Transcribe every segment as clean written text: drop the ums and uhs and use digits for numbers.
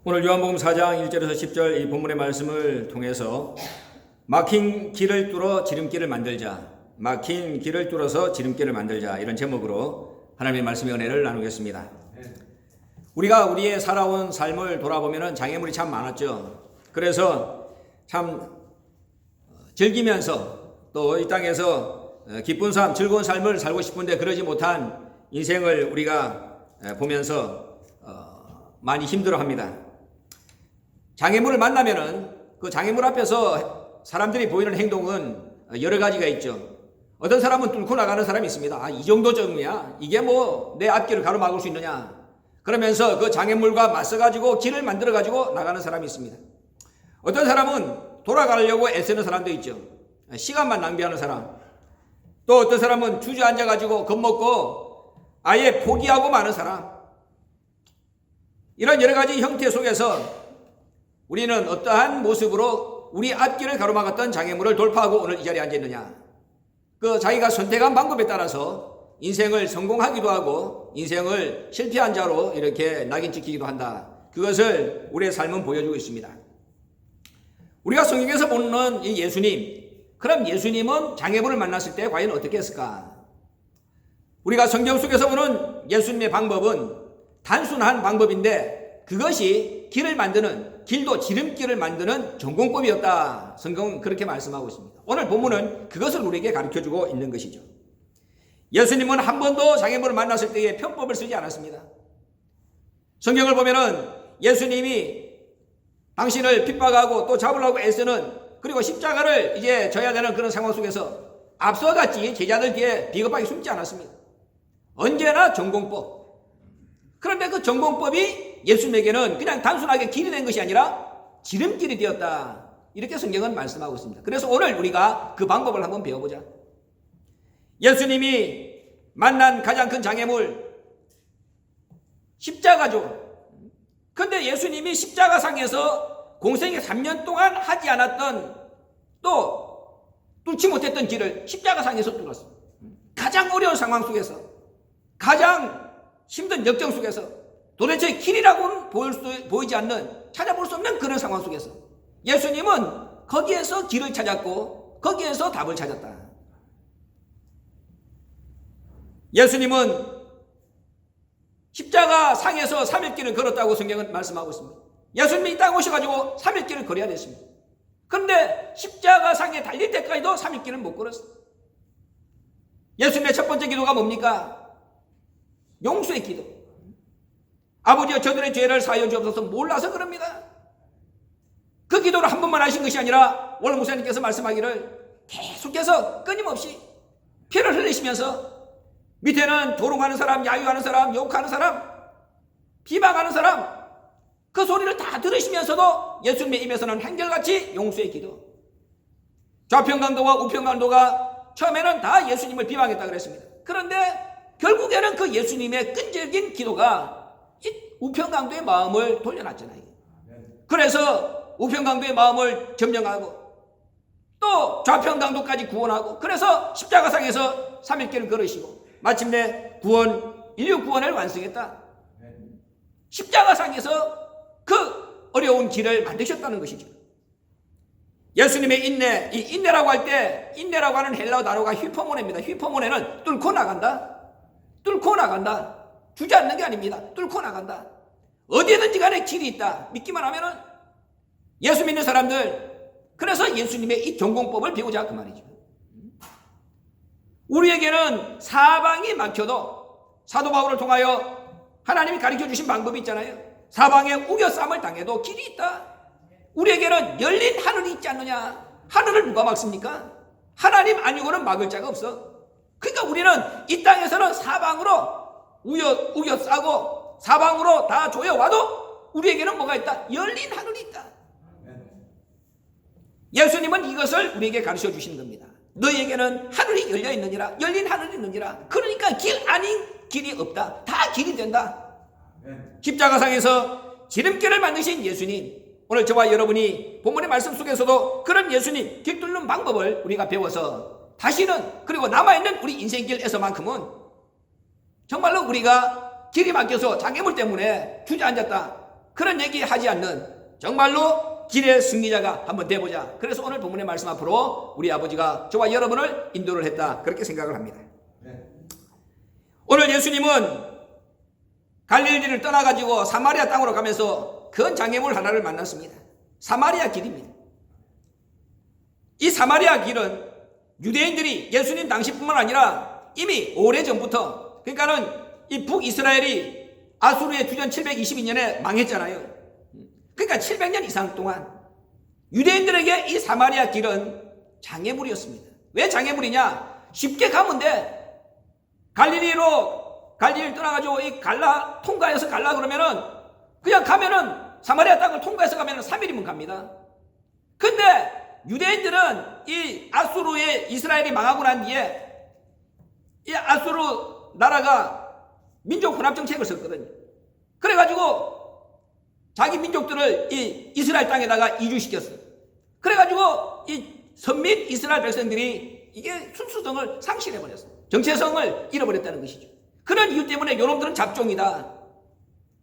오늘 요한복음 4장 1절에서 10절 이 본문의 말씀을 통해서 막힌 길을 뚫어 지름길을 만들자, 막힌 길을 뚫어서 지름길을 만들자, 이런 제목으로 하나님의 말씀의 은혜를 나누겠습니다. 우리가 우리의 살아온 삶을 돌아보면 장애물이 참 많았죠. 그래서 참 즐기면서 또 이 땅에서 기쁜 삶, 즐거운 삶을 살고 싶은데 그러지 못한 인생을 우리가 보면서 많이 힘들어합니다. 장애물을 만나면은 그 장애물 앞에서 사람들이 보이는 행동은 여러 가지가 있죠. 어떤 사람은 뚫고 나가는 사람이 있습니다. 이 정도 정도야? 이게 뭐 내 앞길을 가로막을 수 있느냐? 그러면서 그 장애물과 맞서가지고 길을 만들어가지고 나가는 사람이 있습니다. 어떤 사람은 돌아가려고 애쓰는 사람도 있죠. 시간만 낭비하는 사람. 또 어떤 사람은 주저앉아가지고 겁먹고 아예 포기하고 마는 사람. 이런 여러 가지 형태 속에서 우리는 어떠한 모습으로 우리 앞길을 가로막았던 장애물을 돌파하고 오늘 이 자리에 앉아 있느냐. 그 자기가 선택한 방법에 따라서 인생을 성공하기도 하고 인생을 실패한 자로 이렇게 낙인 찍히기도 한다. 그것을 우리의 삶은 보여주고 있습니다. 우리가 성경에서 보는 이 예수님, 그럼 예수님은 장애물을 만났을 때 과연 어떻게 했을까? 우리가 성경 속에서 보는 예수님의 방법은 단순한 방법인데 그것이 길을 만드는, 길도 지름길을 만드는 전공법이었다. 성경은 그렇게 말씀하고 있습니다. 오늘 본문은 그것을 우리에게 가르쳐주고 있는 것이죠. 예수님은 한 번도 장애물을 만났을 때에 편법을 쓰지 않았습니다. 성경을 보면은 예수님이 당신을 핍박하고 또 잡으려고 애쓰는, 그리고 십자가를 이제 져야 되는 그런 상황 속에서 앞서같이 제자들 뒤에 비겁하게 숨지 않았습니다. 언제나 전공법. 그런데 그 전공법이 예수님에게는 그냥 단순하게 길이 된 것이 아니라 지름길이 되었다. 이렇게 성경은 말씀하고 있습니다. 그래서 오늘 우리가 그 방법을 한번 배워보자. 예수님이 만난 가장 큰 장애물, 십자가죠. 그런데 예수님이 십자가상에서 공생의 3년 동안 하지 않았던, 또 뚫지 못했던 길을 십자가상에서 뚫었어요. 가장 어려운 상황 속에서, 가장 힘든 역경 속에서, 도대체 길이라고는 보이지 않는, 찾아볼 수 없는 그런 상황 속에서 예수님은 거기에서 길을 찾았고 거기에서 답을 찾았다. 예수님은 십자가 상에서 3일 길을 걸었다고 성경은 말씀하고 있습니다. 예수님이 이 땅에 오셔가지고 3일 길을 걸어야 됐습니다. 그런데 십자가 상에 달릴 때까지도 3일 길을 못 걸었어요. 예수님의 첫 번째 기도가 뭡니까? 용서의 기도. 아버지여 저들의 죄를 사하여 주옵소서. 몰라서 그럽니다. 그 기도를 한 번만 하신 것이 아니라 오늘 목사님께서 말씀하기를 계속해서 끊임없이 피를 흘리시면서 밑에는 조롱하는 사람, 야유하는 사람, 욕하는 사람, 비방하는 사람, 그 소리를 다 들으시면서도 예수님의 입에서는 한결같이 용서의 기도. 좌편강도와 우편강도가 처음에는 다 예수님을 비방했다 그랬습니다. 그런데 결국에는 그 예수님의 끈질긴 기도가 우편강도의 마음을 돌려놨잖아요. 그래서 우편강도의 마음을 점령하고 또 좌편강도까지 구원하고, 그래서 십자가상에서 3일 길을 걸으시고 마침내 인류 구원을 완성했다. 십자가상에서 그 어려운 길을 만드셨다는 것이죠. 예수님의 인내, 이 인내라고 할 때 인내라고 하는 헬라어 단어가 휘퍼모네입니다. 휘퍼모네는 뚫고 나간다. 뚫고 나간다. 주지 않는 게 아닙니다. 뚫고 나간다. 어디든지 간에 길이 있다. 믿기만 하면은 예수 믿는 사람들, 그래서 예수님의 이 전공법을 배우자 그 말이죠. 우리에게는 사방이 막혀도 사도 바울을 통하여 하나님이 가르쳐 주신 방법이 있잖아요. 사방에 우겨쌈을 당해도 길이 있다. 우리에게는 열린 하늘이 있지 않느냐. 하늘을 누가 막습니까? 하나님 아니고는 막을 자가 없어. 그러니까 우리는 이 땅에서는 사방으로 우겨싸고 사방으로 다 조여와도 우리에게는 뭐가 있다? 열린 하늘이 있다. 예수님은 이것을 우리에게 가르쳐 주시는 겁니다. 너희에게는 하늘이 열려 있느니라. 열린 하늘이 있느니라. 그러니까 길 아닌 길이 없다. 다 길이 된다. 십자가상에서 지름길을 만드신 예수님, 오늘 저와 여러분이 본문의 말씀 속에서도 그런 예수님 길 뚫는 방법을 우리가 배워서 다시는, 그리고 남아있는 우리 인생길에서만큼은 정말로 우리가 길이 막혀서 장애물 때문에 주저앉았다. 그런 얘기 하지 않는 정말로 길의 승리자가 한번 돼보자. 그래서 오늘 본문의 말씀 앞으로 우리 아버지가 저와 여러분을 인도를 했다, 그렇게 생각을 합니다. 오늘 예수님은 갈릴리를 떠나가지고 사마리아 땅으로 가면서 큰 장애물 하나를 만났습니다. 사마리아 길입니다. 이 사마리아 길은 유대인들이 예수님 당시뿐만 아니라 이미 오래전부터, 그러니까는 이 북이스라엘이 아수르의 주전 722년에 망했잖아요. 그러니까 700년 이상 동안 유대인들에게 이 사마리아 길은 장애물이었습니다. 왜 장애물이냐? 쉽게 가면 돼. 갈릴리를 떠나가지고 이 통과해서 갈라 그러면은 그냥 가면은 사마리아 땅을 통과해서 가면은 3일이면 갑니다. 근데 유대인들은 이 아수르의 이스라엘이 망하고 난 뒤에 이 아수르 나라가 민족 혼합 정책을 썼거든요. 그래가지고 자기 민족들을 이 이스라엘 땅에다가 이주시켰어요. 그래가지고 이 선민 이스라엘 백성들이 이게 순수성을 상실해버렸어요. 정체성을 잃어버렸다는 것이죠. 그런 이유 때문에 요놈들은 잡종이다.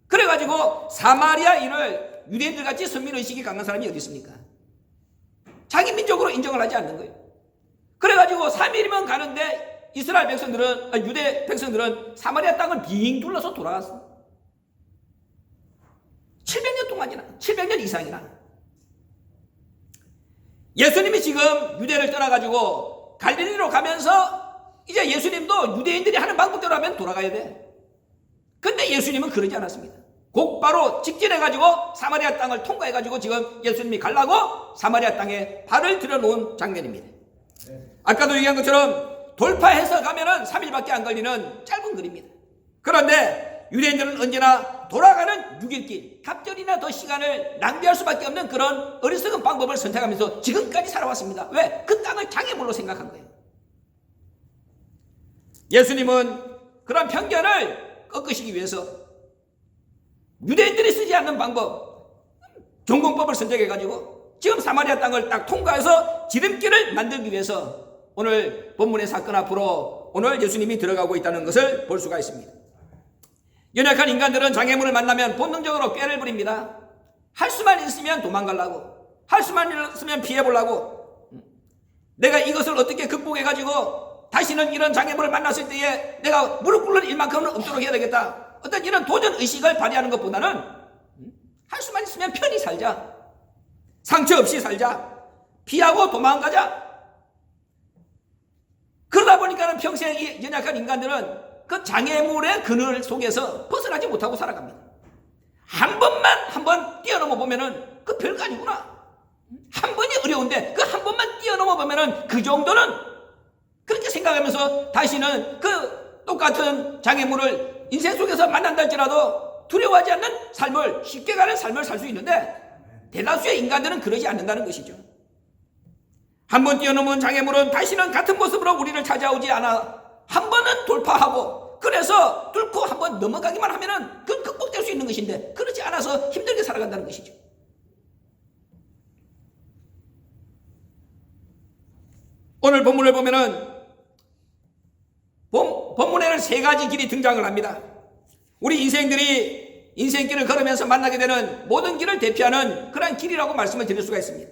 그래가지고 사마리아 일을 유대인들 같이 선민의식이 강한 사람이 어디 있습니까? 자기 민족으로 인정을 하지 않는 거예요. 그래가지고 3일이면 가는데 이스라엘 백성들은, 유대 백성들은 사마리아 땅을 빙 둘러서 돌아갔어. 700년 동안이나, 700년 이상이나. 예수님이 지금 유대를 떠나가지고 갈릴리로 가면서 이제 예수님도 유대인들이 하는 방법대로 하면 돌아가야 돼. 근데 예수님은 그러지 않았습니다. 곧바로 직진해가지고 사마리아 땅을 통과해가지고 지금 예수님이 가려고 사마리아 땅에 발을 들여놓은 장면입니다. 아까도 얘기한 것처럼 돌파해서 가면은 3일밖에 안 걸리는 짧은 거리입니다. 그런데 유대인들은 언제나 돌아가는 6일길, 갑절이나 더 시간을 낭비할 수밖에 없는 그런 어리석은 방법을 선택하면서 지금까지 살아왔습니다. 왜? 그 땅을 장애물로 생각한 거예요. 예수님은 그런 편견을 꺾으시기 위해서 유대인들이 쓰지 않는 방법, 종공법을 선택해가지고 지금 사마리아 땅을 딱 통과해서 지름길을 만들기 위해서 오늘 본문의 사건 앞으로 오늘 예수님이 들어가고 있다는 것을 볼 수가 있습니다. 연약한 인간들은 장애물을 만나면 본능적으로 꾀를 부립니다. 할 수만 있으면 도망가려고, 할 수만 있으면 피해보려고, 내가 이것을 어떻게 극복해가지고 다시는 이런 장애물을 만났을 때에 내가 무릎 꿇는 일만큼은 없도록 해야 되겠다, 어떤 이런 도전 의식을 발휘하는 것보다는 할 수만 있으면 편히 살자, 상처 없이 살자, 피하고 도망가자. 그러다 보니까 평생 이 연약한 인간들은 그 장애물의 그늘 속에서 벗어나지 못하고 살아갑니다. 한 번 뛰어넘어 보면은 그 별거 아니구나. 한 번이 어려운데 그 한 번만 뛰어넘어 보면은 그 정도는, 그렇게 생각하면서 다시는 그 똑같은 장애물을 인생 속에서 만난다 할지라도 두려워하지 않는 삶을, 쉽게 가는 삶을 살 수 있는데 대다수의 인간들은 그러지 않는다는 것이죠. 한 번 뛰어넘은 장애물은 다시는 같은 모습으로 우리를 찾아오지 않아. 한 번은 돌파하고 그래서 뚫고 한 번 넘어가기만 하면은 그건 극복될 수 있는 것인데 그렇지 않아서 힘들게 살아간다는 것이죠. 오늘 본문을 보면은 본문에는 세 가지 길이 등장을 합니다. 우리 인생길을 걸으면서 만나게 되는 모든 길을 대표하는 그런 길이라고 말씀을 드릴 수가 있습니다.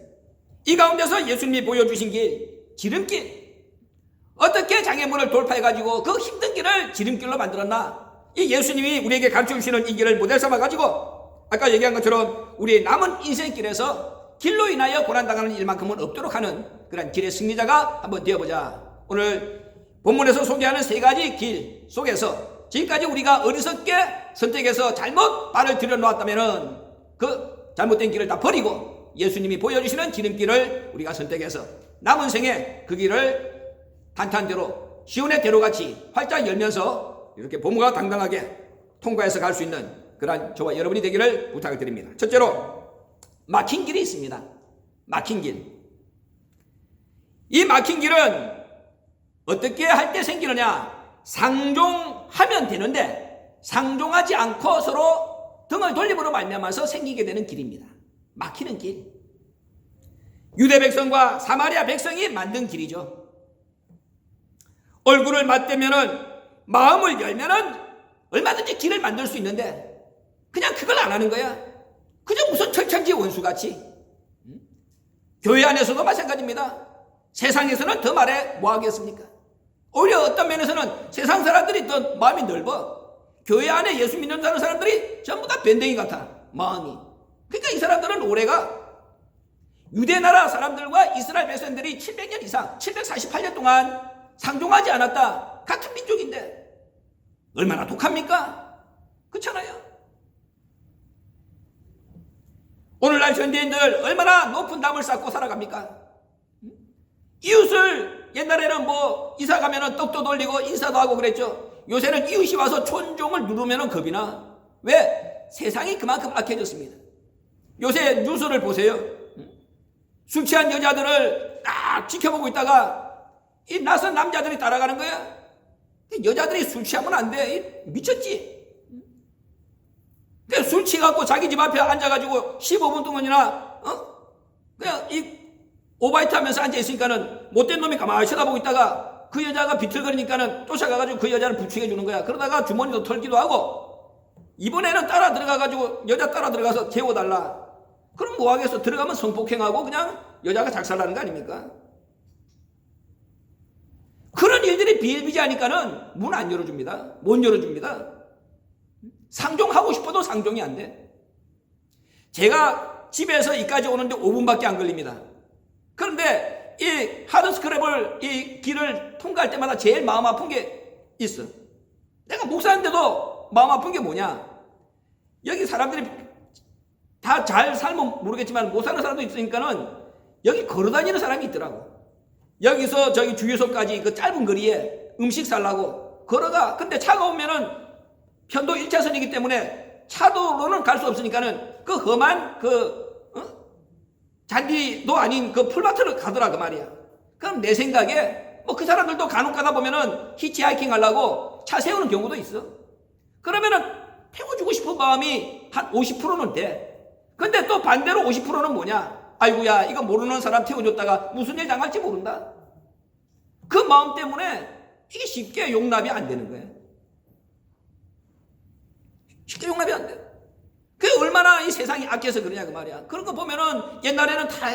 이 가운데서 예수님이 보여주신 길, 지름길, 어떻게 장애물을 돌파해가지고 그 힘든 길을 지름길로 만들었나, 이 예수님이 우리에게 가르쳐주시는 이 길을 모델 삼아가지고 아까 얘기한 것처럼 우리의 남은 인생길에서 길로 인하여 고난당하는 일만큼은 없도록 하는 그런 길의 승리자가 한번 되어보자. 오늘 본문에서 소개하는 세 가지 길 속에서 지금까지 우리가 어리석게 선택해서 잘못 발을 들여놓았다면 그 잘못된 길을 다 버리고 예수님이 보여주시는 지름길을 우리가 선택해서 남은 생에 그 길을 탄탄대로 시온의 대로같이 활짝 열면서 이렇게 보무가 당당하게 통과해서 갈 수 있는 그러한 저와 여러분이 되기를 부탁을 드립니다. 첫째로 막힌 길이 있습니다. 막힌 길. 이 막힌 길은 어떻게 할 때 생기느냐? 상종하면 되는데 상종하지 않고 서로 등을 돌림으로 말미암아서 생기게 되는 길입니다. 막히는 길. 유대 백성과 사마리아 백성이 만든 길이죠. 얼굴을 맞대면은, 마음을 열면은 얼마든지 길을 만들 수 있는데 그냥 그걸 안 하는 거야. 그저 무슨 철천지 원수같이. 교회 안에서도 마찬가지입니다. 세상에서는 더 말해 뭐하겠습니까? 오히려 어떤 면에서는 세상 사람들이 더 마음이 넓어. 교회 안에 예수 믿는 사람들이 전부 다 밴댕이 같아, 마음이. 그러니까 이 사람들은 올해가 유대 나라 사람들과 이스라엘 백성들이 700년 이상, 748년 동안 상종하지 않았다. 같은 민족인데 얼마나 독합니까? 그렇잖아요. 오늘날 현대인들 얼마나 높은 담을 쌓고 살아갑니까? 이웃을 옛날에는 뭐 이사 가면은 떡도 돌리고 인사도 하고 그랬죠. 요새는 이웃이 와서 촌종을 누르면은 겁이 나. 왜? 세상이 그만큼 악해졌습니다. 요새 뉴스를 보세요. 술 취한 여자들을 딱 지켜보고 있다가 이 낯선 남자들이 따라가는 거야. 여자들이 술 취하면 안 돼. 미쳤지. 술 취해갖고 자기 집 앞에 앉아가지고 15분 동안이나 그냥 이 오바이트 하면서 앉아있으니까는 못된 놈이 가만히 쳐다보고 있다가 그 여자가 비틀거리니까는 쫓아가가지고 그 여자를 부추겨 주는 거야. 그러다가 주머니도 털기도 하고 이번에는 따라 들어가가지고 여자 따라 들어가서 재워달라. 그럼 뭐 하겠어? 들어가면 성폭행하고 그냥 여자가 작살나는 거 아닙니까? 그런 일들이 비일비재하니까는 문 안 열어줍니다. 못 열어줍니다. 상종하고 싶어도 상종이 안 돼. 제가 집에서 이까지 오는데 5분밖에 안 걸립니다. 그런데 이 하드스크랩을 이 길을 통과할 때마다 제일 마음 아픈 게 있어. 내가 목사인데도 마음 아픈 게 뭐냐? 여기 사람들이 다 잘 살면 모르겠지만 못 사는 사람도 있으니까는 여기 걸어다니는 사람이 있더라고. 여기서 저기 주유소까지 그 짧은 거리에 음식 살라고 걸어가. 근데 차가 오면은 편도 1차선이기 때문에 차도로는 갈 수 없으니까는 그 험한 잔디도 아닌 그 풀밭을 가더라 그 말이야. 그럼 내 생각에 뭐 그 사람들도 간혹 가다 보면은 히치하이킹 하려고 차 세우는 경우도 있어. 그러면은 태워주고 싶은 마음이 한 50%는 돼. 근데 또 반대로 50%는 뭐냐? 아이고야 이거 모르는 사람 태워줬다가 무슨 일 당할지 모른다. 그 마음 때문에 이게 쉽게 용납이 안 되는 거예요. 쉽게 용납이 안 돼. 그게 얼마나 이 세상이 악해서 그러냐 그 말이야. 그런 거 보면은 옛날에는 다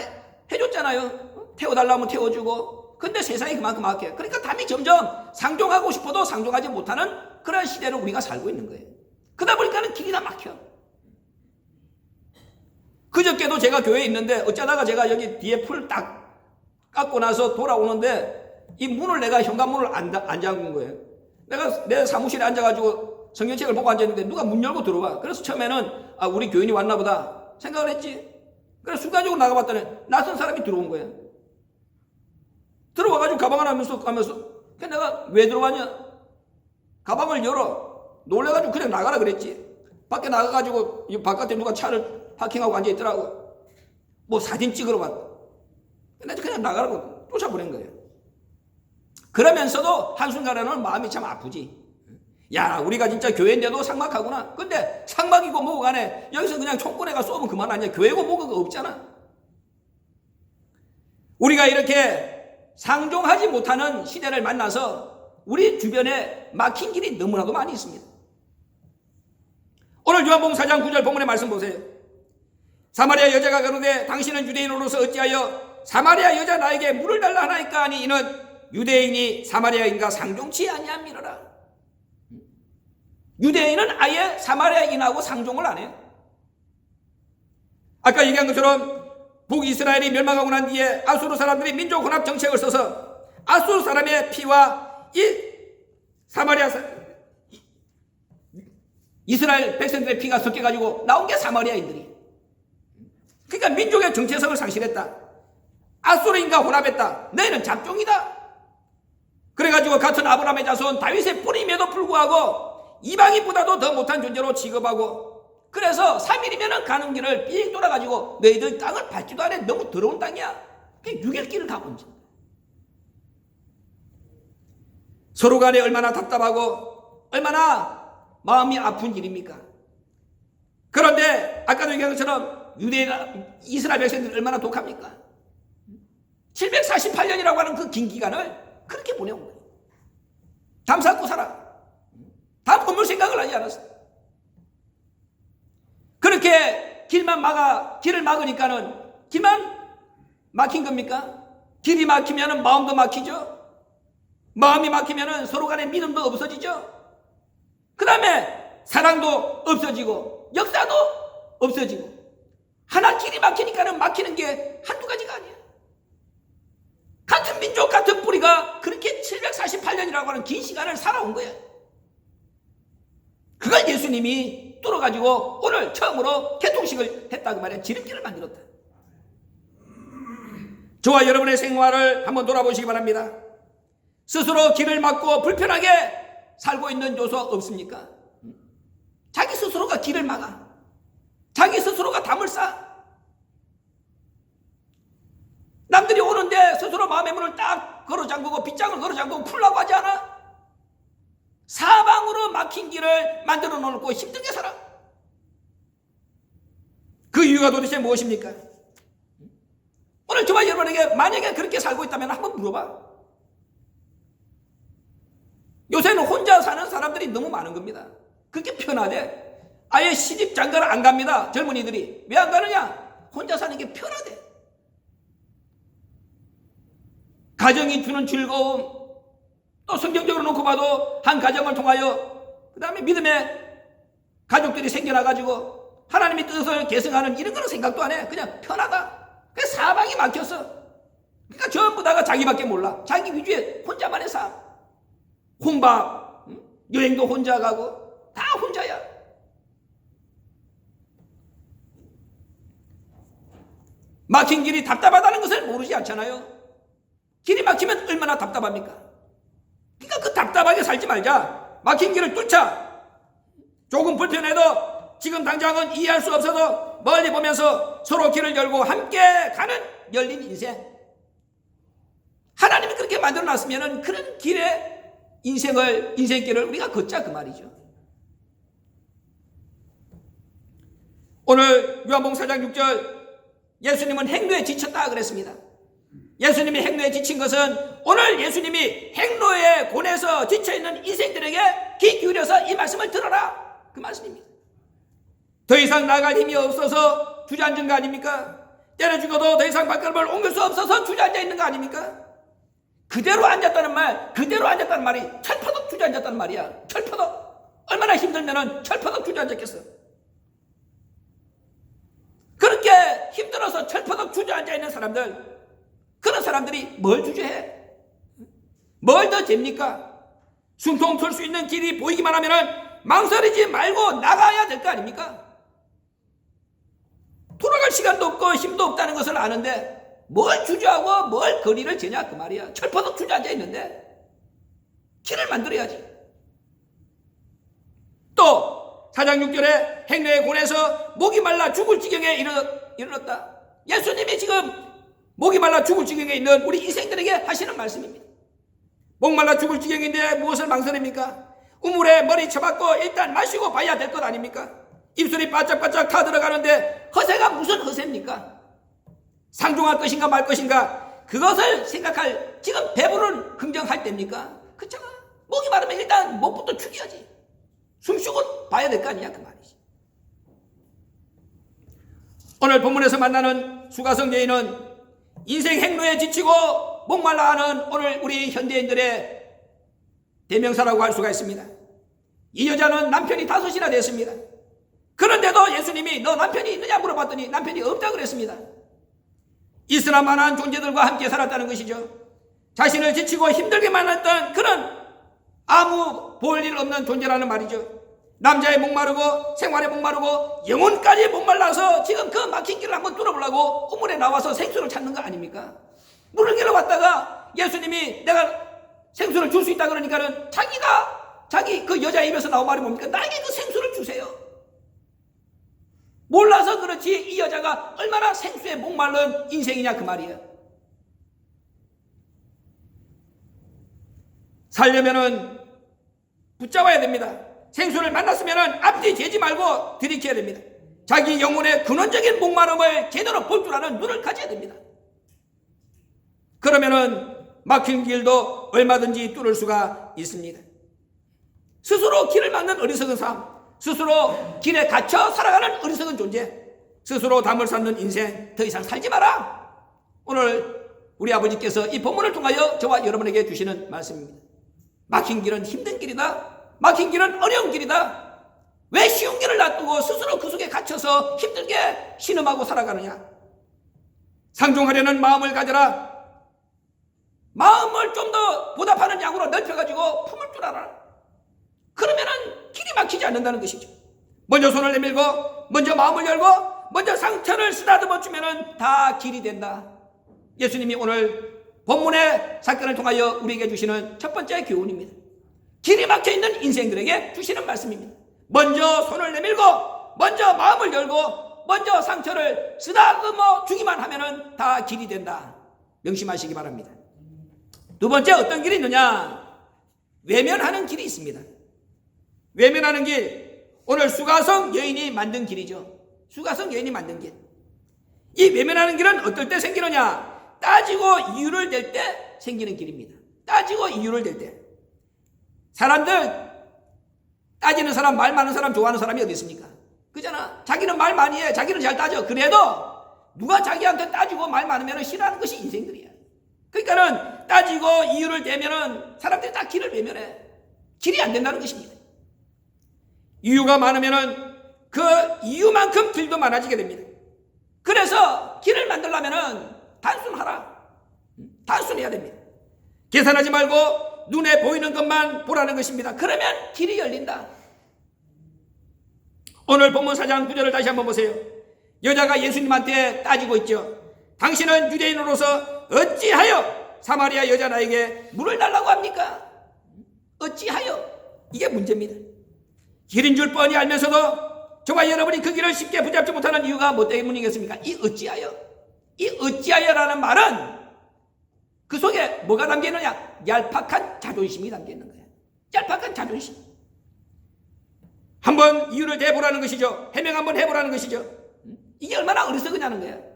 해줬잖아요. 태워달라면 태워주고. 근데 세상이 그만큼 악해. 그러니까 담이 점점 상종하고 싶어도 상종하지 못하는 그런 시대를 우리가 살고 있는 거예요. 그러다 보니까는 길이 다 막혀. 그저께도 제가 교회에 있는데 어쩌다가 제가 여기 뒤에 풀 딱 깎고 나서 돌아오는데 이 문을 내가 현관문을 안 잠근 거예요. 내가 내 사무실에 앉아가지고 성경책을 보고 앉았는데 누가 문 열고 들어와. 그래서 처음에는 우리 교인이 왔나 보다 생각을 했지. 그래서 순간적으로 나가봤더니 낯선 사람이 들어온 거야. 들어와가지고 가방을 하면서 내가 왜 들어왔냐? 가방을 열어. 놀래가지고 그냥 나가라 그랬지. 밖에 나가가지고 이 바깥에 누가 차를 파킹하고 앉아있더라고. 뭐 사진 찍으러 왔다. 근데 그냥 나가라고 쫓아보낸 거예요. 그러면서도 한순간에는 마음이 참 아프지. 야 우리가 진짜 교회인데도 삭막하구나. 근데 삭막이고 뭐고 간에 여기서 그냥 총구내가 쏘면 그만 아니야. 교회고 뭐고 없잖아. 우리가 이렇게 상종하지 못하는 시대를 만나서 우리 주변에 막힌 길이 너무나도 많이 있습니다. 오늘 요한복음 4장 9절 본문의 말씀 보세요. 사마리아 여자가 가로되 당신은 유대인으로서 어찌하여 사마리아 여자 나에게 물을 달라 하나이까 하니 이는 유대인이 사마리아인과 상종치 아니함이로라. 유대인은 아예 사마리아인하고 상종을 안 해. 아까 얘기한 것처럼 북이스라엘이 멸망하고 난 뒤에 아수르 사람들이 민족 혼합 정책을 써서 아수르 사람의 피와 이 사마리아 이스라엘 백성들의 피가 섞여가지고 나온 게 사마리아인들이. 그러니까 민족의 정체성을 상실했다. 아수르인과 혼합했다. 너희는 잡종이다. 그래가지고 같은 아브라함의 자손 다윗의 뿌림에도 불구하고 이방인보다도 더 못한 존재로 취급하고, 그래서 3일이면 가는 길을 삥 돌아가지고 너희들 땅을 밟지도 않아. 너무 더러운 땅이야. 그냥 6일 길을 가고 있지. 서로 간에 얼마나 답답하고 얼마나 마음이 아픈 일입니까? 그런데 아까도 얘기한 것처럼 이스라엘 백성들이 얼마나 독합니까? 748년이라고 하는 그 긴 기간을 그렇게 보내온 거예요. 담 쌓고 살아. 다 건물 생각을 하지 않았어. 그렇게 길을 막으니까는 길만 막힌 겁니까? 길이 막히면은 마음도 막히죠. 마음이 막히면은 서로 간의 믿음도 없어지죠. 그 다음에 사랑도 없어지고 역사도 없어지고. 하나 길이 막히니까는 막히는 게 한두 가지가 아니에요. 같은 민족, 같은 뿌리가 그렇게 748년이라고 하는 긴 시간을 살아온 거예요. 그걸 예수님이 뚫어가지고 오늘 처음으로 개통식을 했다고 말이에요. 지름길을 만들었다. 저와 여러분의 생활을 한번 돌아보시기 바랍니다. 스스로 길을 막고 불편하게 살고 있는 요소 없습니까? 자기 스스로가 길을 막아. 자기 스스로가 담을 쌓아. 남들이 오는데 스스로 마음의 문을 딱 걸어 잠그고 빗장을 걸어 잠그고 풀라고 하지 않아? 사방으로 막힌 길을 만들어 놓고 힘들게 살아. 그 이유가 도대체 무엇입니까? 오늘 저와 여러분에게 만약에 그렇게 살고 있다면 한번 물어봐. 요새는 혼자 사는 사람들이 너무 많은 겁니다. 그렇게 편하대. 아예 시집 장가를 안 갑니다. 젊은이들이. 왜 안 가느냐? 혼자 사는 게 편하대. 가정이 주는 즐거움, 또 성경적으로 놓고 봐도 한 가정을 통하여 그 다음에 믿음의 가족들이 생겨나가지고 하나님의 뜻을 계승하는 이런 거는 생각도 안 해. 그냥 편하다. 그래서 사방이 막혔어. 그러니까 전부 다가 자기밖에 몰라. 자기 위주에 혼자만의 삶. 혼밥, 여행도 혼자 가고 다 혼자야. 막힌 길이 답답하다는 것을 모르지 않잖아요. 길이 막히면 얼마나 답답합니까? 그러니까 그 답답하게 살지 말자. 막힌 길을 뚫자. 조금 불편해도 지금 당장은 이해할 수 없어도 멀리 보면서 서로 길을 열고 함께 가는 열린 인생. 하나님이 그렇게 만들어놨으면 그런 길의 인생길을 우리가 걷자 그 말이죠. 오늘 요한복음 4장 6절 예수님은 행로에 지쳤다 그랬습니다. 예수님이 행로에 지친 것은 오늘 예수님이 행로에 곤에서 지쳐있는 인생들에게 귀 기울여서 이 말씀을 들어라 그 말씀입니다. 더 이상 나갈 힘이 없어서 주저앉은 거 아닙니까? 때려 죽어도 더 이상 발걸음을 옮길 수 없어서 주저앉아 있는 거 아닙니까? 그대로 앉았다는 말이 철퍼덕 주저앉았다는 말이야. 철퍼덕. 얼마나 힘들면은 철퍼덕 주저앉았겠어. 그렇게 힘들어서 철퍼덕 주저앉아 있는 사람들, 그런 사람들이 뭘 주저해? 뭘 더 잽니까? 숨통 털 수 있는 길이 보이기만 하면은 망설이지 말고 나가야 될 거 아닙니까? 돌아갈 시간도 없고 힘도 없다는 것을 아는데 뭘 주저하고 뭘 거리를 재냐 그 말이야. 철퍼덕 주저앉아 있는데 길을 만들어야지. 또 4장 6절에 행로에 곤에서 목이 말라 죽을 지경에 이르렀다. 예수님이 지금 목이 말라 죽을 지경에 있는 우리 인생들에게 하시는 말씀입니다. 목 말라 죽을 지경인데 무엇을 망설입니까? 우물에 머리 쳐박고 일단 마시고 봐야 될 것 아닙니까? 입술이 바짝바짝 타 들어가는데 허세가 무슨 허세입니까? 상종할 것인가 말 것인가 그것을 생각할 지금 배부른 긍정할 때입니까? 그렇잖아. 목이 마르면 일단 목부터 죽여야지. 숨쉬고 봐야 될 거 아니냐 그 말이지. 오늘 본문에서 만나는 수가성 여인은 인생 행로에 지치고 목말라하는 오늘 우리 현대인들의 대명사라고 할 수가 있습니다. 이 여자는 남편이 5이나 됐습니다. 그런데도 예수님이 너 남편이 있느냐 물어봤더니 남편이 없다고 그랬습니다. 이스라만한 존재들과 함께 살았다는 것이죠. 자신을 지치고 힘들게 만났던 그런 아무 볼 일 없는 존재라는 말이죠. 남자의 목마르고 생활에 목마르고 영혼까지 목말라서 지금 그 막힌 길을 한번 뚫어보려고 우물에 나와서 생수를 찾는 거 아닙니까? 물을 길러 왔다가 예수님이 내가 생수를 줄 수 있다 그러니까는 자기 그 여자 입에서 나온 말이 뭡니까? 나에게 그 생수를 주세요. 몰라서 그렇지 이 여자가 얼마나 생수에 목마른 인생이냐 그 말이에요. 살려면은 붙잡아야 됩니다. 생수를 만났으면은 앞뒤 재지 말고 들이켜야 됩니다. 자기 영혼의 근원적인 목마름을 제대로 볼 줄 아는 눈을 가져야 됩니다. 그러면은 막힌 길도 얼마든지 뚫을 수가 있습니다. 스스로 길을 막는 어리석은 삶, 스스로 길에 갇혀 살아가는 어리석은 존재, 스스로 담을 쌓는 인생 더 이상 살지 마라. 오늘 우리 아버지께서 이 본문을 통하여 저와 여러분에게 주시는 말씀입니다. 막힌 길은 힘든 길이다. 막힌 길은 어려운 길이다. 왜 쉬운 길을 놔두고 스스로 그 속에 갇혀서 힘들게 신음하고 살아가느냐. 상종하려는 마음을 가져라. 마음을 좀 더 보답하는 양으로 넓혀가지고 품을 줄 알아라. 그러면은 길이 막히지 않는다는 것이죠. 먼저 손을 내밀고 먼저 마음을 열고 먼저 상처를 쓰다듬어 주면은 다 길이 된다. 예수님이 오늘 본문의 사건을 통하여 우리에게 주시는 첫 번째 교훈입니다. 길이 막혀있는 인생들에게 주시는 말씀입니다. 먼저 손을 내밀고 먼저 마음을 열고 먼저 상처를 쓰다듬어 주기만 하면은 다 길이 된다. 명심하시기 바랍니다. 두 번째 어떤 길이 있느냐? 외면하는 길이 있습니다. 외면하는 길, 오늘 수가성 여인이 만든 길이죠. 수가성 여인이 만든 길. 이 외면하는 길은 어떨 때 생기느냐? 따지고 이유를 댈 때 생기는 길입니다. 따지고 이유를 댈 때. 사람들 따지는 사람, 말 많은 사람 좋아하는 사람이 어디 있습니까? 그잖아. 자기는 말 많이 해. 자기는 잘 따져. 그래도 누가 자기한테 따지고 말 많으면 싫어하는 것이 인생들이야. 그러니까는 따지고 이유를 대면은 사람들이 다 길을 외면해. 길이 안 된다는 것입니다. 이유가 많으면은 그 이유만큼 길도 많아지게 됩니다. 그래서 길을 만들려면은 단순하라. 단순해야 됩니다. 계산하지 말고 눈에 보이는 것만 보라는 것입니다. 그러면 길이 열린다. 오늘 본문 4장 9절을 다시 한번 보세요. 여자가 예수님한테 따지고 있죠. 당신은 유대인으로서 어찌하여 사마리아 여자 나에게 물을 달라고 합니까? 어찌하여? 이게 문제입니다. 길인 줄 뻔히 알면서도 저와 여러분이 그 길을 쉽게 붙잡지 못하는 이유가 뭐 때문이겠습니까? 이 어찌하여? 이 어찌하여라는 말은 그 속에 뭐가 담겨있느냐? 얄팍한 자존심이 담겨있는 거예요. 얄팍한 자존심. 한번 이유를 대보라는 것이죠. 해명 한번 해보라는 것이죠. 이게 얼마나 어리석으냐는 거예요.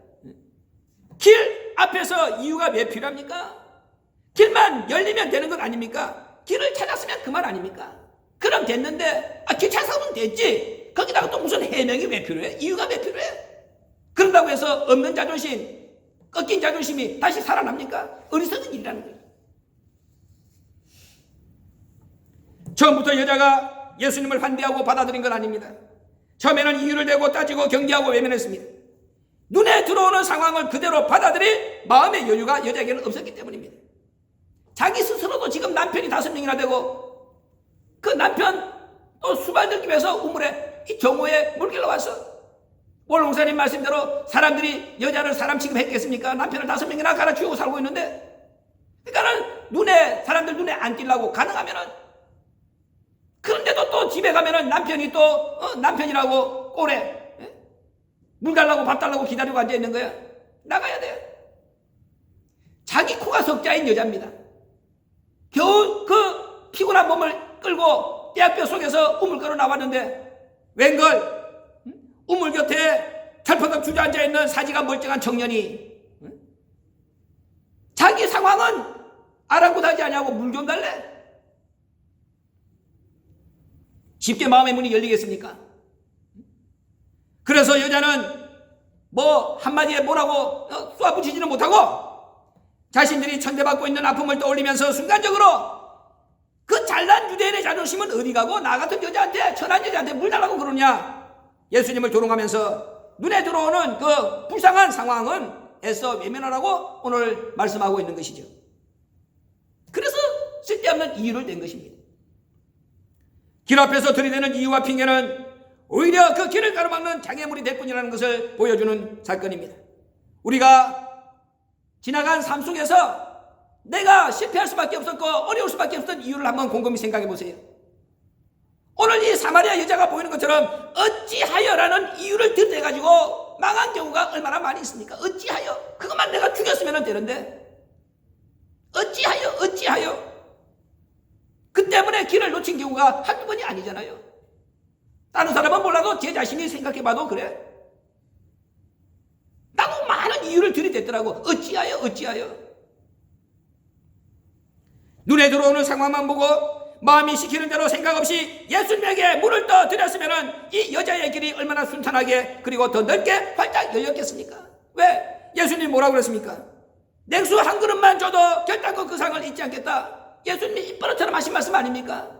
길 앞에서 이유가 왜 필요합니까? 길만 열리면 되는 것 아닙니까? 길을 찾았으면 그만 아닙니까? 그럼 됐는데 길 찾아오면 됐지. 거기다가 또 무슨 해명이 왜 필요해? 이유가 왜 필요해? 그런다고 해서 없는 자존심, 꺾인 자존심이 다시 살아납니까? 어리석은 일이라는 거예요. 처음부터 여자가 예수님을 환대하고 받아들인 건 아닙니다. 처음에는 이유를 대고 따지고 경계하고 외면했습니다. 눈에 들어오는 상황을 그대로 받아들일 마음의 여유가 여자에게는 없었기 때문입니다. 자기 스스로도 지금 남편이 5명이나 되고 그 남편 또 수발 들기 위해서 우물에 이 정오에 물길로 왔어. 오늘 목사님 말씀대로 사람들이 여자를 사람 취급했겠습니까? 남편을 5명이나 갈아치우고 살고 있는데, 그러니까는 사람들 눈에 안 띄려고 가능하면은, 그런데도 또 집에 가면은 남편이 또 남편이라고 꼴에 물 달라고 밥 달라고 기다리고 앉아 있는 거야. 나가야 돼. 자기 코가 석자인 여자입니다. 겨우 그 피곤한 몸을 끌고 떼약볕 속에서 우물가로 나왔는데 웬걸 우물 곁에 철퍼덕 주저앉아 있는 사지가 멀쩡한 청년이 자기 상황은 아랑곳하지 않냐고 물 좀 달래? 쉽게 마음의 문이 열리겠습니까? 그래서 여자는 뭐 한마디에 뭐라고 쏘아붙이지는 못하고 자신들이 천대받고 있는 아픔을 떠올리면서 순간적으로 그 잘난 유대인의 자존심은 어디 가고 나 같은 여자한테, 천한 여자한테 물 달라고 그러냐? 예수님을 조롱하면서 눈에 들어오는 그 불쌍한 상황은 애써 외면하라고 오늘 말씀하고 있는 것이죠. 그래서 쓸데없는 이유를 낸 것입니다. 길 앞에서 들이대는 이유와 핑계는 오히려 그 길을 가로막는 장애물이 될 뿐이라는 것을 보여주는 사건입니다. 우리가 지나간 삶 속에서 내가 실패할 수밖에 없었고 어려울 수밖에 없었던 이유를 한번 곰곰이 생각해 보세요. 오늘 이 사마리아 여자가 보이는 것처럼 어찌하여라는 이유를 들이대가지고 망한 경우가 얼마나 많이 있습니까? 어찌하여? 그것만 내가 죽였으면 되는데 어찌하여? 그 때문에 길을 놓친 경우가 한두 번이 아니잖아요. 다른 사람은 몰라도 제 자신이 생각해봐도 그래. 나도 많은 이유를 들이댔더라고. 어찌하여? 눈에 들어오는 상황만 보고 마음이 시키는 대로 생각 없이 예수님에게 물을 떠드렸으면 이 여자의 길이 얼마나 순탄하게 그리고 더 넓게 활짝 열렸겠습니까? 왜? 예수님이 뭐라고 그랬습니까? 냉수 한 그릇만 줘도 결단코 그 상을 잊지 않겠다. 예수님이 입버릇처럼 하신 말씀 아닙니까?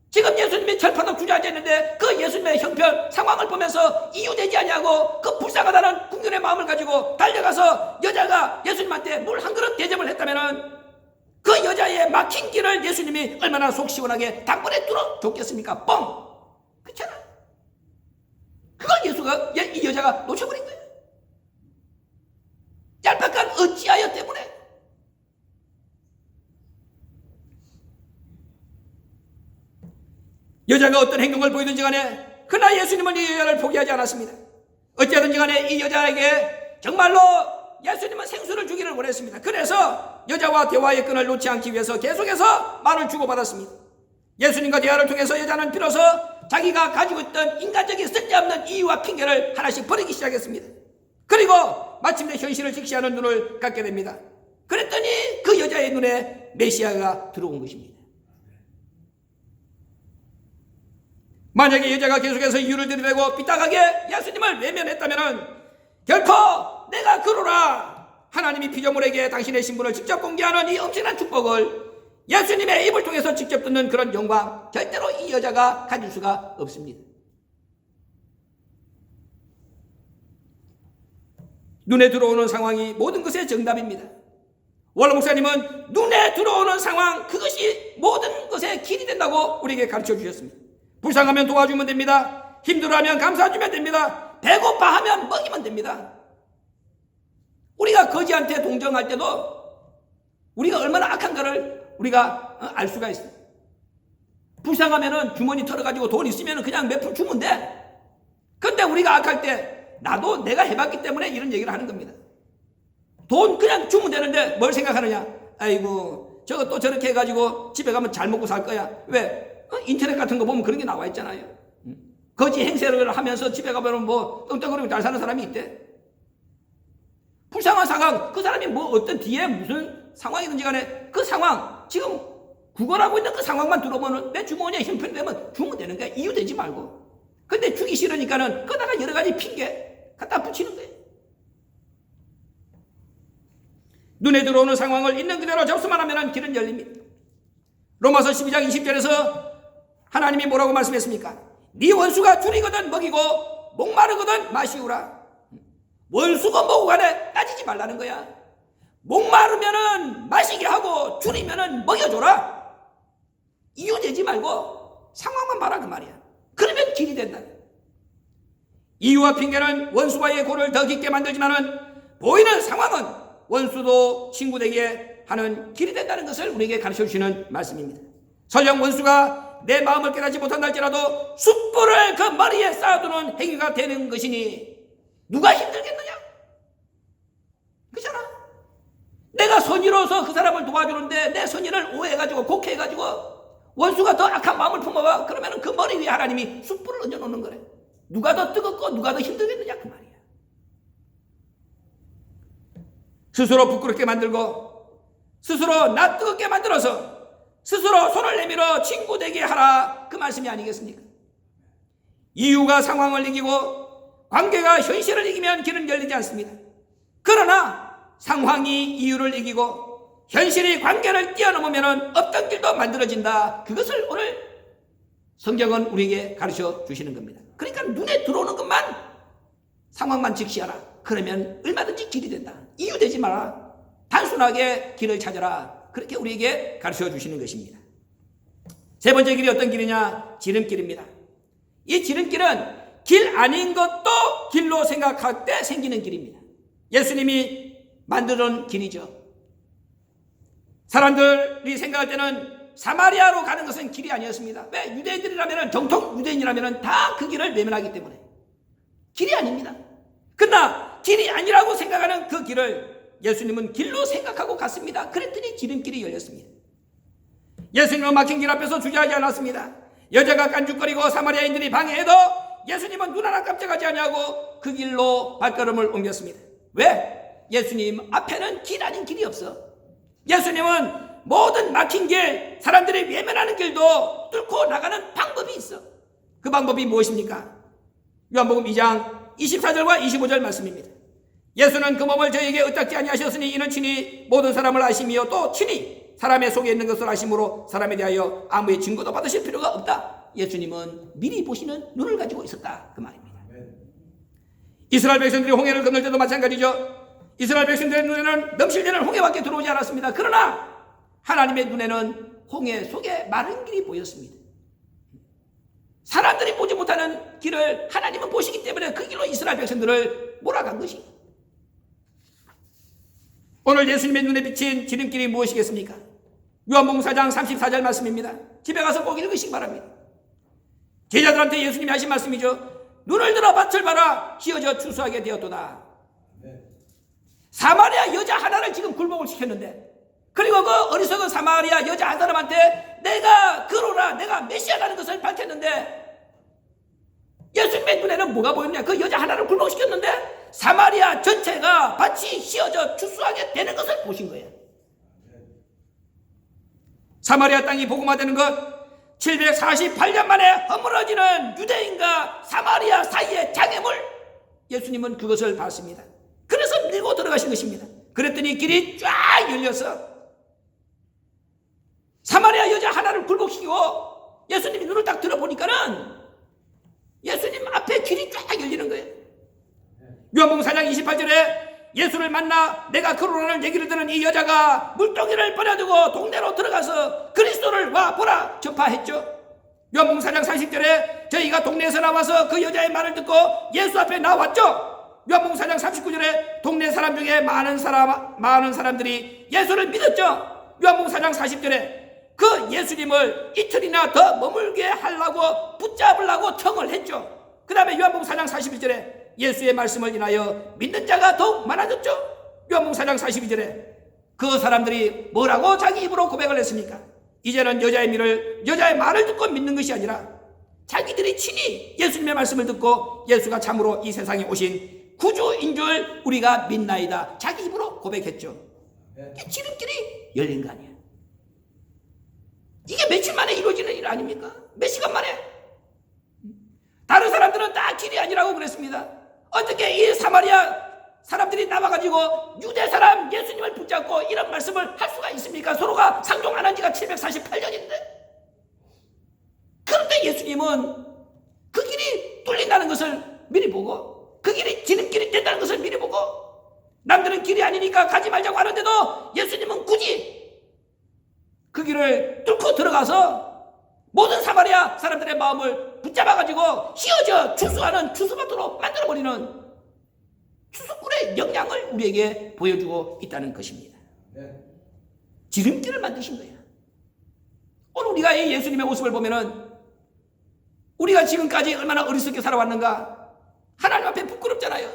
지금 예수님이 철판으로 주저앉았는데 그 예수님의 형편 상황을 보면서 이유되지 않냐고 그 불쌍하다는 궁전의 마음을 가지고 달려가서 여자가 예수님한테 물 한 그릇 대접을 했다면 그 여자의 막힌 길을 예수님이 얼마나 속 시원하게 단번에 뚫어줬겠습니까? 뻥! 그렇잖아. 그걸 예수가 이 여자가 놓쳐버린 거예요. 얄팍한 어찌하여 때문에. 여자가 어떤 행동을 보이든지 간에 그러나 예수님은 이 여자를 포기하지 않았습니다. 어찌하든지 간에 이 여자에게 정말로 예수님은 생수를 주기를 원했습니다. 그래서 여자와 대화의 끈을 놓지 않기 위해서 계속해서 말을 주고받았습니다. 예수님과 대화를 통해서 여자는 비로소 자기가 가지고 있던 인간적인 쓸데없는 이유와 핑계를 하나씩 버리기 시작했습니다. 그리고 마침내 현실을 직시하는 눈을 갖게 됩니다. 그랬더니 그 여자의 눈에 메시아가 들어온 것입니다. 만약에 여자가 계속해서 이유를 들이대고 삐딱하게 예수님을 외면했다면 결코 내가 그러라 하나님이 피조물에게 당신의 신분을 직접 공개하는 이 엄청난 축복을 예수님의 입을 통해서 직접 듣는 그런 영광 절대로 이 여자가 가질 수가 없습니다. 눈에 들어오는 상황이 모든 것의 정답입니다. 원로 목사님은 눈에 들어오는 상황 그것이 모든 것의 길이 된다고 우리에게 가르쳐 주셨습니다. 불쌍하면 도와주면 됩니다. 힘들어하면 감사해주면 됩니다. 배고파하면 먹이면 됩니다. 우리가 거지한테 동정할 때도 우리가 얼마나 악한가를 우리가 알 수가 있어요. 불쌍하면은 주머니 털어가지고 돈 있으면 그냥 몇 푼 주면 돼. 근데 우리가 악할 때 나도 내가 해봤기 때문에 이런 얘기를 하는 겁니다. 돈 그냥 주면 되는데 뭘 생각하느냐? 아이고 저거 또 저렇게 해가지고 집에 가면 잘 먹고 살 거야. 왜? 인터넷 같은 거 보면 그런 게 나와 있잖아요. 거지 행세를 하면서 집에 가면 뭐 떵떵거리고 잘 사는 사람이 있대. 불쌍한 상황, 그 사람이 뭐 어떤 뒤에 무슨 상황이든지 간에 그 상황, 지금 구걸하고 있는 그 상황만 들어보면 내 주머니에 형편되면 주면 되는 거야. 이유 되지 말고. 근데 주기 싫으니까는 거다가 여러 가지 핑계 갖다 붙이는 거예요. 눈에 들어오는 상황을 있는 그대로 접수만 하면 길은 열립니다. 로마서 12장 20절에서 하나님이 뭐라고 말씀했습니까? 네 원수가 줄이거든 먹이고 목마르거든 마시우라. 원수가 뭐고 간에 따지지 말라는 거야. 목마르면은 마시게 하고 줄이면은 먹여줘라. 이유 되지 말고 상황만 봐라 그 말이야. 그러면 길이 된다. 이유와 핑계는 원수와의 골을 더 깊게 만들지만은 보이는 상황은 원수도 친구 되게 하는 길이 된다는 것을 우리에게 가르쳐 주시는 말씀입니다. 설령 원수가 내 마음을 깨닫지 못한다 할지라도 숯불을 그 머리에 쌓아두는 행위가 되는 것이니 누가 힘들겠느냐? 그렇잖아. 내가 선의로서 그 사람을 도와주는데 내 선의를 오해해가지고 곡해해가지고 원수가 더 악한 마음을 품어봐. 그러면 그 머리 위에 하나님이 숯불을 얹어놓는 거래. 누가 더 뜨겁고 누가 더 힘들겠느냐 그 말이야. 스스로 부끄럽게 만들고 스스로 나 뜨겁게 만들어서 스스로 손을 내밀어 친구 되게 하라 그 말씀이 아니겠습니까? 이유가 상황을 이기고 관계가 현실을 이기면 길은 열리지 않습니다. 그러나 상황이 이유를 이기고 현실이 관계를 뛰어넘으면 없던 길도 만들어진다. 그것을 오늘 성경은 우리에게 가르쳐 주시는 겁니다. 그러니까 눈에 들어오는 것만 상황만 직시하라. 그러면 얼마든지 길이 된다. 이유 되지 마라. 단순하게 길을 찾아라. 그렇게 우리에게 가르쳐 주시는 것입니다. 세 번째 길이 어떤 길이냐? 지름길입니다. 이 지름길은 길 아닌 것도 길로 생각할 때 생기는 길입니다. 예수님이 만들어놓은 길이죠. 사람들이 생각할 때는 사마리아로 가는 것은 길이 아니었습니다. 왜? 유대인들이라면 정통 유대인이라면 다 그 길을 외면하기 때문에 길이 아닙니다. 그러나 길이 아니라고 생각하는 그 길을 예수님은 길로 생각하고 갔습니다. 그랬더니 지름길이 열렸습니다. 예수님은 막힌 길 앞에서 주저하지 않았습니다. 여자가 깐죽거리고 사마리아인들이 방해해도 예수님은 눈 하나 깜짝하지 않냐고 그 길로 발걸음을 옮겼습니다. 왜? 예수님 앞에는 길 아닌 길이 없어. 예수님은 모든 막힌 길, 사람들이 외면하는 길도 뚫고 나가는 방법이 있어. 그 방법이 무엇입니까? 요한복음 2장 24절과 25절 말씀입니다. 예수는 그 몸을 저에게 의탁지 아니하셨으니 이는 친히 모든 사람을 아심이요 또 친히 사람의 속에 있는 것을 아심으로 사람에 대하여 아무의 증거도 받으실 필요가 없다. 예수님은 미리 보시는 눈을 가지고 있었다. 그 말입니다. 이스라엘 백성들이 홍해를 건널 때도 마찬가지죠. 이스라엘 백성들의 눈에는 넘실대는 홍해밖에 들어오지 않았습니다. 그러나 하나님의 눈에는 홍해 속에 마른 길이 보였습니다. 사람들이 보지 못하는 길을 하나님은 보시기 때문에 그 길로 이스라엘 백성들을 몰아간 것입니다. 오늘 예수님의 눈에 비친 지름길이 무엇이겠습니까? 요한복음 4장 34절 말씀입니다. 집에 가서 꼭 읽으시기 바랍니다. 제자들한테 예수님이 하신 말씀이죠. 눈을 들어 밭을 봐라 휘어져 추수하게 되었도다. 사마리아 여자 하나를 지금 굴복을 시켰는데, 그리고 그 어리석은 사마리아 여자 한 사람한테 내가 그로라, 내가 메시아라는 것을 밝혔는데, 예수님의 눈에는 뭐가 보였냐? 그 여자 하나를 굴복시켰는데 사마리아 전체가 밭이 휘어져 추수하게 되는 것을 보신 거예요. 사마리아 땅이 복음화되는 것, 748년 만에 허물어지는 유대인과 사마리아 사이의 장애물, 예수님은 그것을 봤습니다. 그래서 밀고 들어가신 것입니다. 그랬더니 길이 쫙 열려서 사마리아 여자 하나를 굴복시키고 예수님이 눈을 딱 들어보니까는 예수님 앞에 길이 쫙 열리는 거예요. 요한복음 4장 28절에 예수를 만나 내가 그러라는 얘기를 듣는 이 여자가 물동이를 버려두고 동네로 들어가서 그리스도를 와 보라 전파했죠. 요한복음 4장 40절에 저희가 동네에서 나와서 그 여자의 말을 듣고 예수 앞에 나왔죠. 요한복음 4장 39절에 동네 사람 중에 많은 사람들이 예수를 믿었죠. 요한복음 4장 40절에 그 예수님을 이틀이나 더 머물게 하려고 붙잡으려고 청을 했죠. 그 다음에 요한복음 4장 41절에 예수의 말씀을 인하여 믿는 자가 더욱 많아졌죠. 요한복음 4장 42절에 그 사람들이 뭐라고 자기 입으로 고백을 했습니까? 이제는 여자의 말을 듣고 믿는 것이 아니라 자기들이 친히 예수님의 말씀을 듣고 예수가 참으로 이 세상에 오신 구주인 줄 우리가 믿나이다. 자기 입으로 고백했죠. 이게 지름길이 열린 거 아니에요. 이게 며칠 만에 이루어지는 일 아닙니까? 몇 시간 만에. 다른 사람들은 다 길이 아니라고 그랬습니다. 어떻게 이 사마리아 사람들이 나와가지고 유대 사람 예수님을 붙잡고 이런 말씀을 할 수가 있습니까? 서로가 상종하는 지가 748년인데. 그런데 예수님은 그 길이 뚫린다는 것을 미리 보고, 그 길이 지름길이 된다는 것을 미리 보고, 남들은 길이 아니니까 가지 말자고 하는데도 예수님은 굳이 그 길을 뚫고 들어가서 모든 사마리아 사람들의 마음을 붙잡아가지고 휘어져 추수하는 추수밭으로 만들어버리는 추수꾼의 역량을 우리에게 보여주고 있다는 것입니다. 지름길을 만드신 거예요. 오늘 우리가 이 예수님의 모습을 보면은 우리가 지금까지 얼마나 어리석게 살아왔는가. 하나님 앞에 부끄럽잖아요.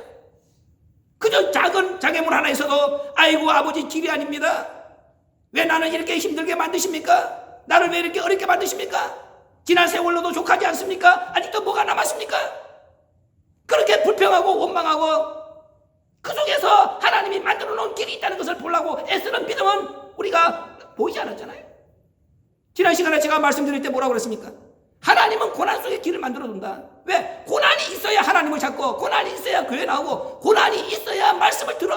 그저 작은 장애물 하나 있어도 아이고 아버지 길이 아닙니다. 왜 나는 이렇게 힘들게 만드십니까? 나를 왜 이렇게 어렵게 만드십니까? 지난 세월로도 족하지 않습니까? 아직도 뭐가 남았습니까? 그렇게 불평하고 원망하고 그 속에서 하나님이 만들어 놓은 길이 있다는 것을 보려고 애쓰는 믿음은 우리가 보이지 않았잖아요. 지난 시간에 제가 말씀드릴 때 뭐라고 그랬습니까? 하나님은 고난 속에 길을 만들어 둔다. 왜? 고난이 있어야 하나님을 찾고, 고난이 있어야 교회 나오고, 고난이 있어야 말씀을 들어.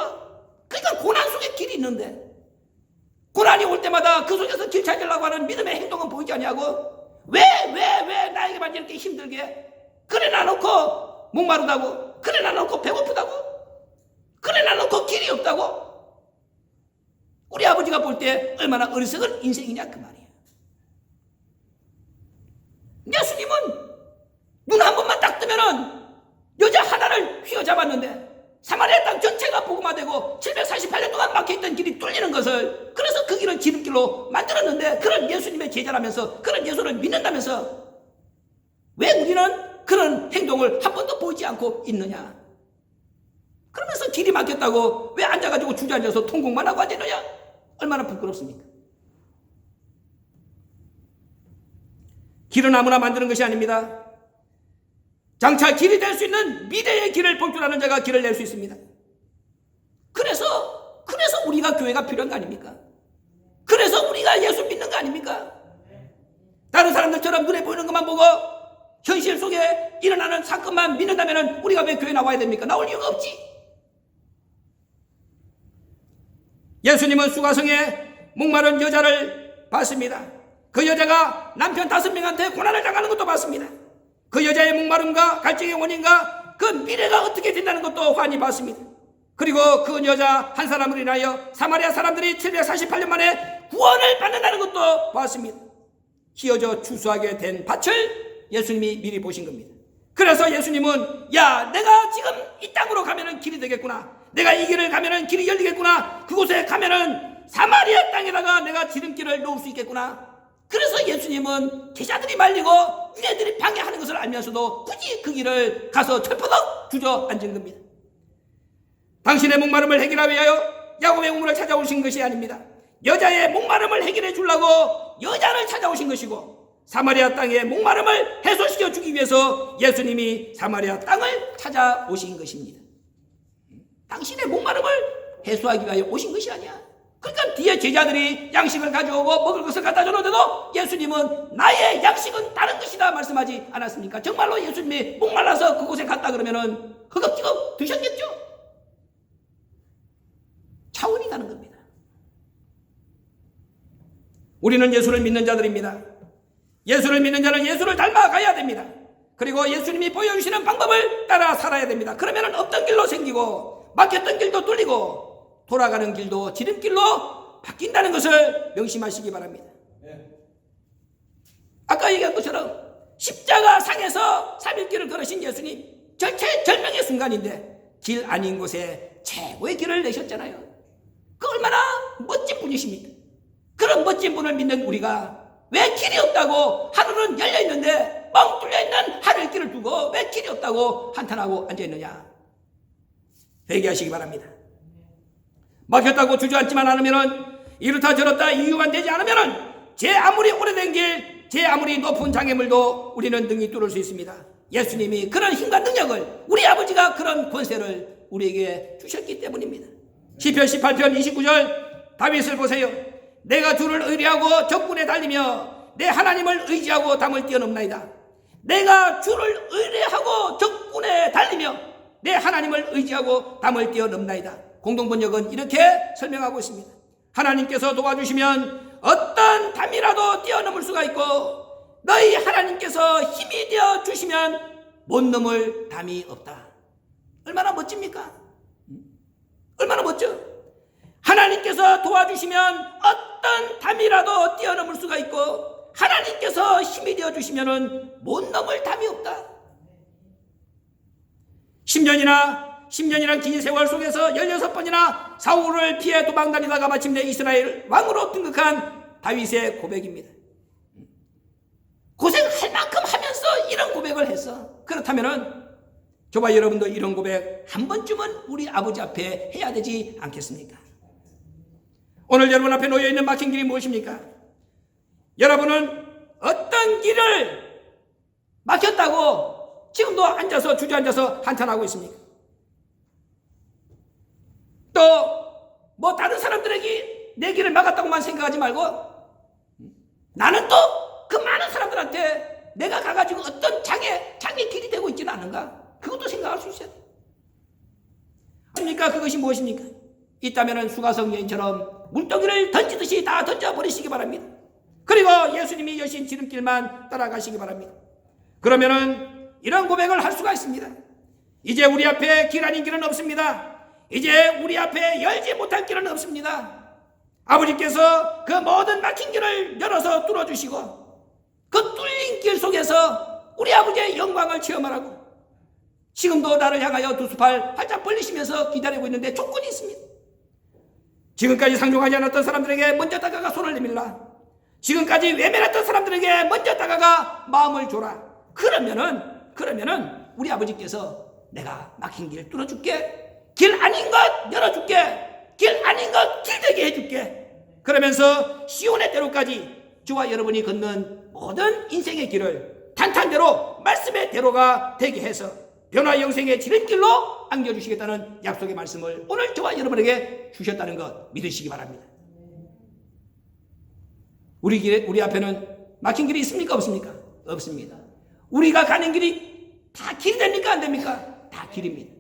그러니까 고난 속에 길이 있는데, 고난이 올 때마다 그 속에서 길 찾으려고 하는 믿음의 행동은 보이지 않냐고. 왜 나에게만 이렇게 힘들게, 그래 놔놓고 목마르다고, 그래 놔놓고 배고프다고, 그래 놔놓고 길이 없다고. 우리 아버지가 볼 때 얼마나 어리석은 인생이냐 그 말이에요. 예수님은 눈 한 번만 딱 뜨면은 여자 하나를 휘어잡았는데 사마리아 땅 전체가 복음화되고 748년 동안 막혀있던 길이 뚫리는 것을, 그래서 그 길을 지름길로 만들었는데, 그런 예수님의 제자라면서, 그런 예수를 믿는다면서 왜 우리는 그런 행동을 한 번도 보이지 않고 있느냐? 그러면서 길이 막혔다고 왜 앉아가지고 주저앉아서 통곡만 하고 앉아있느냐? 얼마나 부끄럽습니까? 길은 아무나 만드는 것이 아닙니다. 장차 길이 될 수 있는 미래의 길을 볼 줄 아는 자가 길을 낼 수 있습니다. 그래서 우리가 교회가 필요한 거 아닙니까? 그래서 그래서 우리가 예수 믿는 거 아닙니까? 다른 사람들처럼 눈에 보이는 것만 보고 현실 속에 일어나는 사건만 믿는다면 우리가 왜 교회 나와야 됩니까? 나올 이유가 없지. 예수님은 수가성에 목마른 여자를 봤습니다. 그 여자가 남편 5명한테 고난을 당하는 것도 봤습니다. 그 여자의 목마름과 갈증의 원인과 그 미래가 어떻게 된다는 것도 환히 봤습니다. 그리고 그 여자 한 사람을 인하여 사마리아 사람들이 748년 만에 구원을 받는다는 것도 봤습니다. 휘어져 추수하게 된 밭을 예수님이 미리 보신 겁니다. 그래서 예수님은 야, 내가 지금 이 땅으로 가면은 길이 되겠구나. 내가 이 길을 가면은 길이 열리겠구나. 그곳에 가면은 사마리아 땅에다가 내가 지름길을 놓을 수 있겠구나. 그래서 예수님은 제자들이 말리고 유대들이 방해하는 것을 알면서도 굳이 그 길을 가서 철퍼덕 주저앉은 겁니다. 당신의 목마름을 해결하기 위하여 야곱의 우물을 찾아오신 것이 아닙니다. 여자의 목마름을 해결해 주려고 여자를 찾아오신 것이고, 사마리아 땅의 목마름을 해소시켜 주기 위해서 예수님이 사마리아 땅을 찾아오신 것입니다. 당신의 목마름을 해소하기 위하여 오신 것이 아니야. 그러니까 뒤에 제자들이 양식을 가져오고 먹을 것을 갖다 줬는데도 예수님은 나의 양식은 다른 것이다 말씀하지 않았습니까? 정말로 예수님이 목말라서 그곳에 갔다 그러면은 허겁지겁 드셨겠죠? 차원이 다른 겁니다. 우리는 예수를 믿는 자들입니다. 예수를 믿는 자는 예수를 닮아가야 됩니다. 그리고 예수님이 보여주시는 방법을 따라 살아야 됩니다. 그러면 없던 길로 생기고 막혔던 길도 뚫리고 돌아가는 길도 지름길로 바뀐다는 것을 명심하시기 바랍니다. 아까 얘기한 것처럼 십자가 상에서 3일길을 걸으신 예수님, 절체절명의 순간인데 길 아닌 곳에 최고의 길을 내셨잖아요. 그 얼마나 멋진 분이십니까? 그런 멋진 분을 믿는 우리가 왜 길이 없다고, 하늘은 열려있는데 뻥 뚫려있는 하늘길을 두고 왜 길이 없다고 한탄하고 앉아있느냐? 회개하시기 바랍니다. 막혔다고 주저앉지만 않으면, 이렇다 저렇다 이유가 되지 않으면 제 아무리 오래된 길, 제 아무리 높은 장애물도 우리는 능히 뚫을 수 있습니다. 예수님이 그런 힘과 능력을, 우리 아버지가 그런 권세를 우리에게 주셨기 때문입니다. 시편 18편 29절 다윗을 보세요. 내가 주를 의뢰하고 적군에 달리며 내 하나님을 의지하고 담을 뛰어넘나이다. 내가 주를 의뢰하고 적군에 달리며 내 하나님을 의지하고 담을 뛰어넘나이다. 공동번역은 이렇게 설명하고 있습니다. 하나님께서 도와주시면 어떤 담이라도 뛰어넘을 수가 있고, 너희 하나님께서 힘이 되어 주시면 못 넘을 담이 없다. 얼마나 멋집니까? 얼마나 멋져? 하나님께서 도와주시면 어떤 담이라도 뛰어넘을 수가 있고, 하나님께서 힘이 되어 주시면 못 넘을 담이 없다. 10년이란 긴 세월 속에서 16번이나 사울을 피해 도망다니다가 마침내 이스라엘 왕으로 등극한 다윗의 고백입니다. 고생할 만큼 하면서 이런 고백을 했어. 그렇다면 저와 여러분도 이런 고백 한 번쯤은 우리 아버지 앞에 해야 되지 않겠습니까? 오늘 여러분 앞에 놓여있는 막힌 길이 무엇입니까? 여러분은 어떤 길을 막혔다고 지금도 앉아서 주저앉아서 한탄하고 있습니까? 또 뭐 다른 사람들에게 내 길을 막았다고만 생각하지 말고, 나는 또 그 많은 사람들한테 내가 가가지고 어떤 장애 길이 되고 있지는 않은가? 그것도 생각할 수 있어요. 그러니까 그것이 무엇입니까? 있다면 수가성 여인처럼 물동이를 던지듯이 다 던져버리시기 바랍니다. 그리고 예수님이 여신 지름길만 따라가시기 바랍니다. 그러면은 이런 고백을 할 수가 있습니다. 이제 우리 앞에 길 아닌 길은 없습니다. 이제 우리 앞에 열지 못할 길은 없습니다. 아버지께서 그 모든 막힌 길을 열어서 뚫어주시고, 그 뚫린 길 속에서 우리 아버지의 영광을 체험하라고 지금도 나를 향하여 두 팔 활짝 벌리시면서 기다리고 있는데 조건이 있습니다. 지금까지 상종하지 않았던 사람들에게 먼저 다가가 손을 내밀라. 지금까지 외면했던 사람들에게 먼저 다가가 마음을 줘라. 그러면은 우리 아버지께서 내가 막힌 길 뚫어줄게, 길 아닌 것 열어줄게, 길 아닌 것 길되게 해줄게. 그러면서 시온의 대로까지 저와 여러분이 걷는 모든 인생의 길을 탄탄대로 말씀의 대로가 되게 해서 변화 영생의 지름길로 안겨주시겠다는 약속의 말씀을 오늘 저와 여러분에게 주셨다는 것 믿으시기 바랍니다. 우리 앞에는 막힌 길이 있습니까? 없습니까? 없습니다. 우리가 가는 길이 다 길이 됩니까? 안 됩니까? 다 길입니다.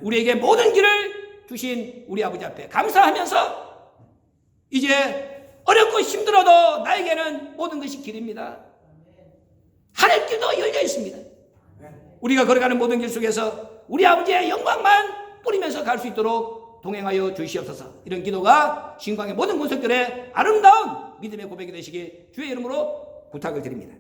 우리에게 모든 길을 주신 우리 아버지 앞에 감사하면서 이제 어렵고 힘들어도 나에게는 모든 것이 길입니다. 하늘 길도 열려 있습니다. 우리가 걸어가는 모든 길 속에서 우리 아버지의 영광만 뿌리면서 갈 수 있도록 동행하여 주시옵소서. 이런 기도가 신광의 모든 군속들의 아름다운 믿음의 고백이 되시길 주의 이름으로 부탁을 드립니다.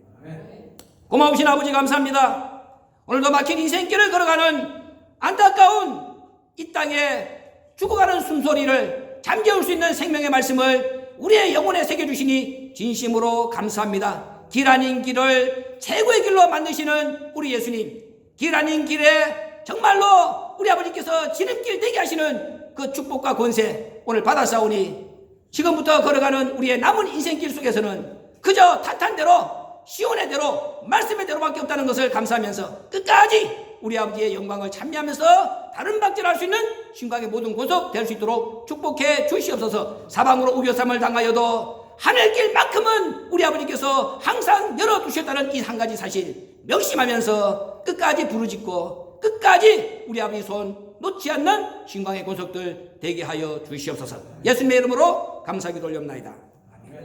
고마우신 아버지 감사합니다. 오늘도 막힌 인생길을 걸어가는 안타까운 이 땅에 죽어가는 숨소리를 잠재울 수 있는 생명의 말씀을 우리의 영혼에 새겨주시니 진심으로 감사합니다. 길 아닌 길을 최고의 길로 만드시는 우리 예수님, 길 아닌 길에 정말로 우리 아버지께서 지름길 되게 하시는 그 축복과 권세 오늘 받아싸우니 지금부터 걸어가는 우리의 남은 인생길 속에서는 그저 탄탄대로 시온의 대로 말씀의 대로밖에 없다는 것을 감사하면서 끝까지 우리 아버지의 영광을 찬미하면서 다른 박질할 수 있는 신광의 모든 권속 될 수 있도록 축복해 주시옵소서. 사방으로 우겨쌈을 당하여도 하늘길만큼은 우리 아버지께서 항상 열어두셨다는 이 한 가지 사실 명심하면서 끝까지 부르짖고 끝까지 우리 아버지 손 놓지 않는 신광의 권속들 되게 하여 주시옵소서. 예수님의 이름으로 감사기도 올려옵나이다.